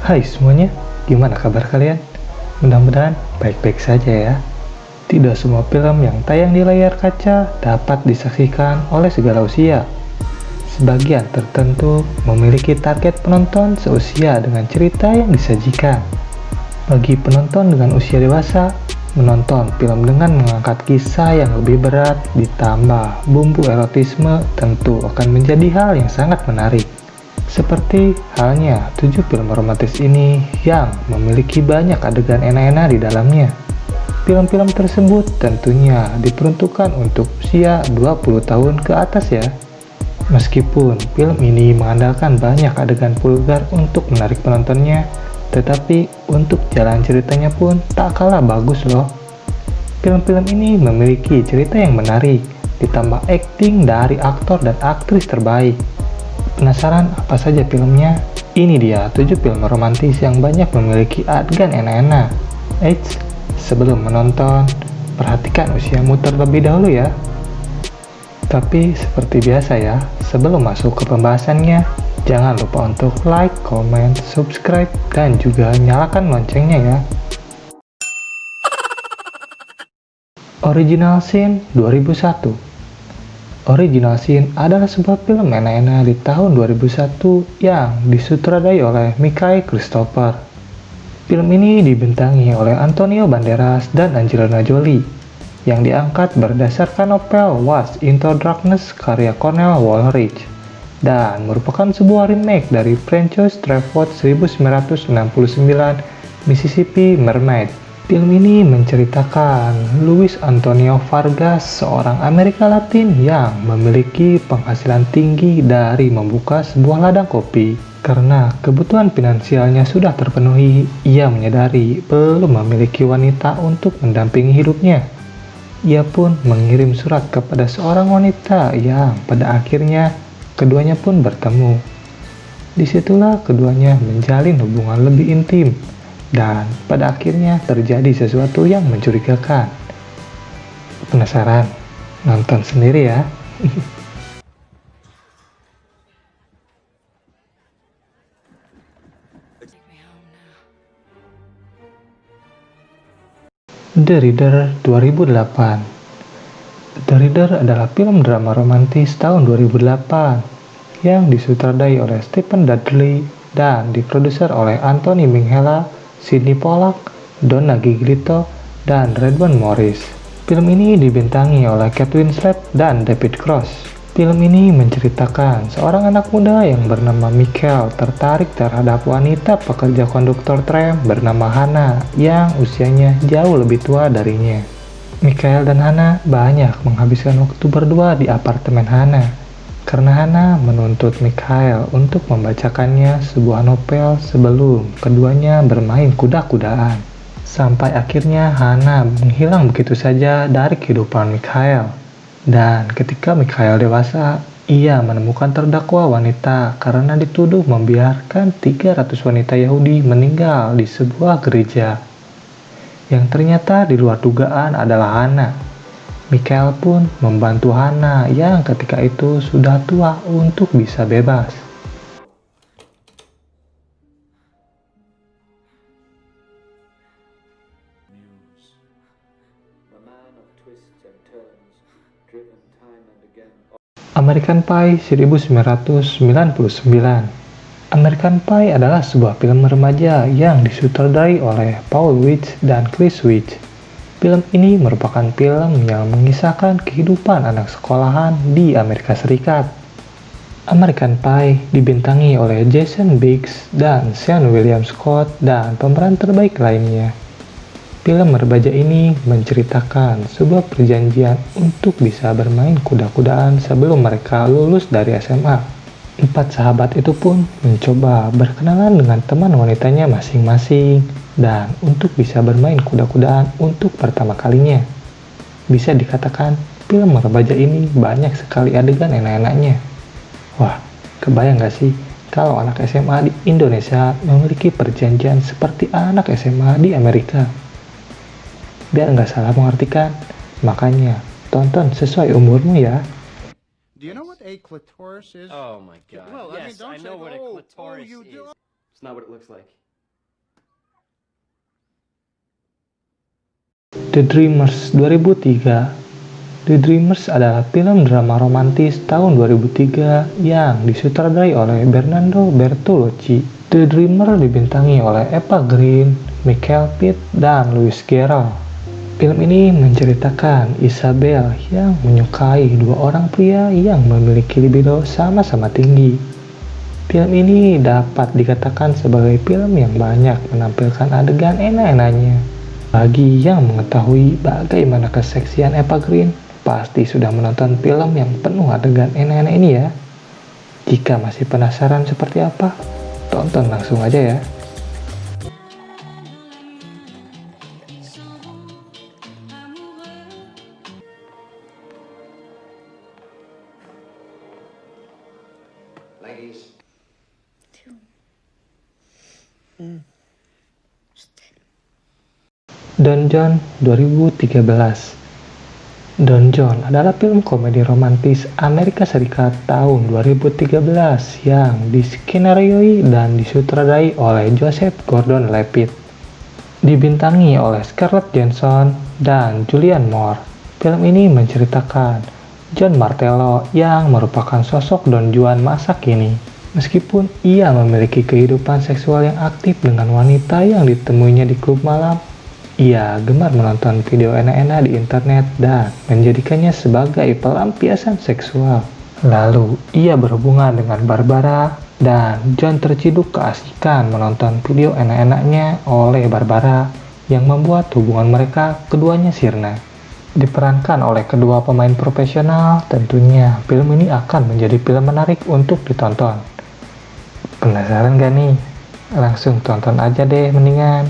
Hai semuanya, gimana kabar kalian? Mudah-mudahan baik-baik saja ya. Tidak semua film yang tayang di layar kaca dapat disaksikan oleh segala usia. Sebagian tertentu memiliki target penonton seusia dengan cerita yang disajikan. Bagi penonton dengan usia dewasa, menonton film dengan mengangkat kisah yang lebih berat ditambah bumbu erotisme tentu akan menjadi hal yang sangat menarik. Seperti halnya 7 film romantis ini yang memiliki banyak adegan enak-enak di dalamnya. Film-film tersebut tentunya diperuntukkan untuk usia 20 tahun ke atas ya. Meskipun film ini mengandalkan banyak adegan vulgar untuk menarik penontonnya, tetapi untuk jalan ceritanya pun tak kalah bagus loh. Film-film ini memiliki cerita yang menarik, ditambah akting dari aktor dan aktris terbaik. Penasaran apa saja filmnya? Ini dia 7 film romantis yang banyak memiliki adegan enak-enak. Eits, sebelum menonton, perhatikan usiamu terlebih dahulu ya. Tapi seperti biasa ya, sebelum masuk ke pembahasannya, jangan lupa untuk like, comment, subscribe, dan juga nyalakan loncengnya ya. Original Sin 2001. Original Sin adalah sebuah film enak-enak di tahun 2001 yang disutradarai oleh Mikhail Christopher. Film ini dibintangi oleh Antonio Banderas dan Angelina Jolie, yang diangkat berdasarkan novel What's Into Darkness karya Cornell Woolrich, dan merupakan sebuah remake dari Frances Truffaut 1969 Mississippi Mermaid. Film ini menceritakan Luis Antonio Vargas, seorang Amerika Latin yang memiliki penghasilan tinggi dari membuka sebuah ladang kopi. Karena kebutuhan finansialnya sudah terpenuhi, ia menyadari belum memiliki wanita untuk mendampingi hidupnya. Ia pun mengirim surat kepada seorang wanita yang pada akhirnya keduanya pun bertemu. Disitulah keduanya menjalin hubungan lebih intim. Dan pada akhirnya terjadi sesuatu yang mencurigakan. Penasaran? Nonton sendiri ya. The Reader 2008. The Reader adalah film drama romantis tahun 2008 yang disutradarai oleh Stephen Dudley dan diproduser oleh Anthony Minghella, Sydney Pollack, Donna Giglito, dan Redwan Morris. Film ini dibintangi oleh Kate Winslet dan David Cross. Film ini menceritakan seorang anak muda yang bernama Michael tertarik terhadap wanita pekerja konduktor tram bernama Hannah yang usianya jauh lebih tua darinya. Michael dan Hannah banyak menghabiskan waktu berdua di apartemen Hannah. Karena Hannah menuntut Mikhail untuk membacakannya sebuah novel sebelum keduanya bermain kuda-kudaan. Sampai akhirnya Hannah menghilang begitu saja dari kehidupan Mikhail. Dan ketika Mikhail dewasa, ia menemukan terdakwa wanita karena dituduh membiarkan 300 wanita Yahudi meninggal di sebuah gereja. Yang ternyata di luar dugaan adalah Hannah. Mikhail pun membantu Hannah yang ketika itu sudah tua untuk bisa bebas. American Pie 1999. American Pie adalah sebuah film remaja yang disutradarai oleh Paul Weitz dan Chris Weitz. Film ini merupakan film yang mengisahkan kehidupan anak sekolahan di Amerika Serikat. American Pie dibintangi oleh Jason Biggs dan Sean William Scott dan pemeran terbaik lainnya. Film remaja ini menceritakan sebuah perjanjian untuk bisa bermain kuda-kudaan sebelum mereka lulus dari SMA. 4 sahabat itu pun mencoba berkenalan dengan teman wanitanya masing-masing dan untuk bisa bermain kuda-kudaan untuk pertama kalinya. Bisa dikatakan film remaja ini banyak sekali adegan enak-enaknya. Wah, kebayang gak sih kalau anak SMA di Indonesia memiliki perjanjian seperti anak SMA di Amerika? Biar nggak salah mengartikan, makanya tonton sesuai umurmu ya. Do you know what a clitoris is? Oh my god. Well, I mean, yes, don't I know say, what a "Oh, clitoris you is. do." It's not what it looks like. The Dreamers 2003. The Dreamers adalah film drama romantis tahun 2003 yang disutradarai oleh Bernardo Bertolucci. The Dreamer dibintangi oleh Eva Green, Michael Pitt, dan Louis Garrel. Film ini menceritakan Isabel yang menyukai dua orang pria yang memiliki libido sama-sama tinggi. Film ini dapat dikatakan sebagai film yang banyak menampilkan adegan enak-enaknya. Bagi yang mengetahui bagaimana keseksian Eva Green, pasti sudah menonton film yang penuh adegan enak-enak ini ya. Jika masih penasaran seperti apa, tonton langsung aja ya. Don Jon 2013. Don Jon adalah film komedi romantis Amerika Serikat tahun 2013 yang diskenarioi dan disutradarai oleh Joseph Gordon-Levitt. Dibintangi oleh Scarlett Johansson dan Julianne Moore. Film ini menceritakan John Martello yang merupakan sosok Don Juan masa kini. Meskipun ia memiliki kehidupan seksual yang aktif dengan wanita yang ditemuinya di klub malam, ia gemar menonton video enak-enak di internet dan menjadikannya sebagai pelampiasan seksual. Lalu, ia berhubungan dengan Barbara dan John terciduk keasikan menonton video enak-enaknya oleh Barbara yang membuat hubungan mereka keduanya sirna. Diperankan oleh kedua pemain profesional, tentunya film ini akan menjadi film menarik untuk ditonton. Penasaran gak nih? Langsung tonton aja deh mendingan.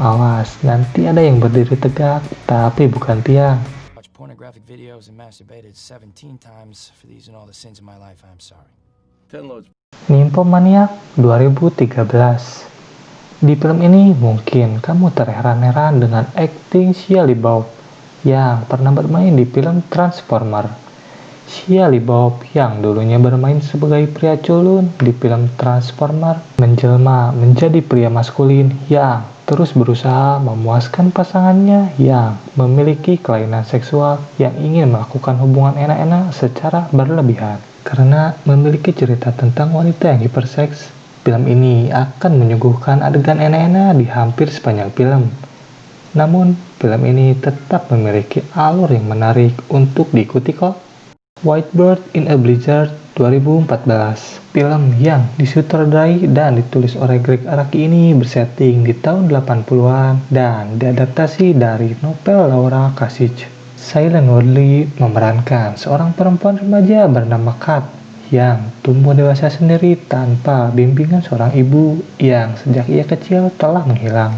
Awas, nanti ada yang berdiri tegak, tapi bukan tiang. Watch pornographic videos and masturbated 17 times for these and all the sins of my life. I'm sorry. 10 loads. Nymphomaniac 2013. Di film ini mungkin kamu terheran-heran dengan akting Shia LaBeouf yang pernah bermain di film Transformer. Shia LaBeouf yang dulunya bermain sebagai pria culun di film Transformer menjelma menjadi pria maskulin yang terus berusaha memuaskan pasangannya yang memiliki kelainan seksual yang ingin melakukan hubungan enak-enak secara berlebihan. Karena memiliki cerita tentang wanita yang hiperseks, film ini akan menyuguhkan adegan enak-enak di hampir sepanjang film. Namun, film ini tetap memiliki alur yang menarik untuk diikuti kok. White Bird in a Blizzard 2014. Film yang disutradarai dan ditulis oleh Greg Araki ini bersetting di tahun 80-an dan diadaptasi dari novel Laura Kasich. Shailene Woodley memerankan seorang perempuan remaja bernama Kat yang tumbuh dewasa sendiri tanpa bimbingan seorang ibu yang sejak ia kecil telah menghilang.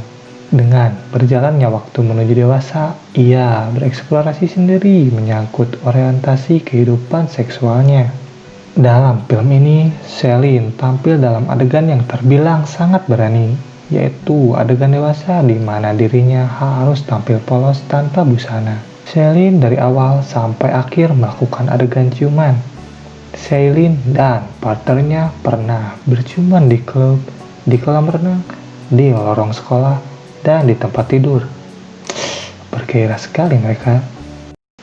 Dengan berjalannya waktu menuju dewasa, ia bereksplorasi sendiri menyangkut orientasi kehidupan seksualnya. Dalam film ini, Shailene tampil dalam adegan yang terbilang sangat berani, yaitu adegan dewasa di mana dirinya harus tampil polos tanpa busana. Shailene dari awal sampai akhir melakukan adegan ciuman. Shailene dan partnernya pernah berciuman di klub, di kolam renang, di lorong sekolah, dan di tempat tidur. Bergairah sekali mereka.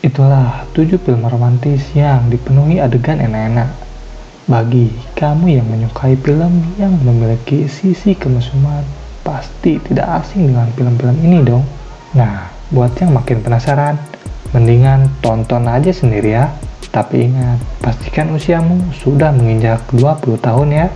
Itulah 7 film romantis yang dipenuhi adegan enak-enak. Bagi kamu yang menyukai film yang memiliki sisi kemesuman, pasti tidak asing dengan film-film ini dong. Nah, buat yang makin penasaran, mendingan tonton aja sendiri ya. Tapi ingat, pastikan usiamu sudah menginjak 20 tahun ya.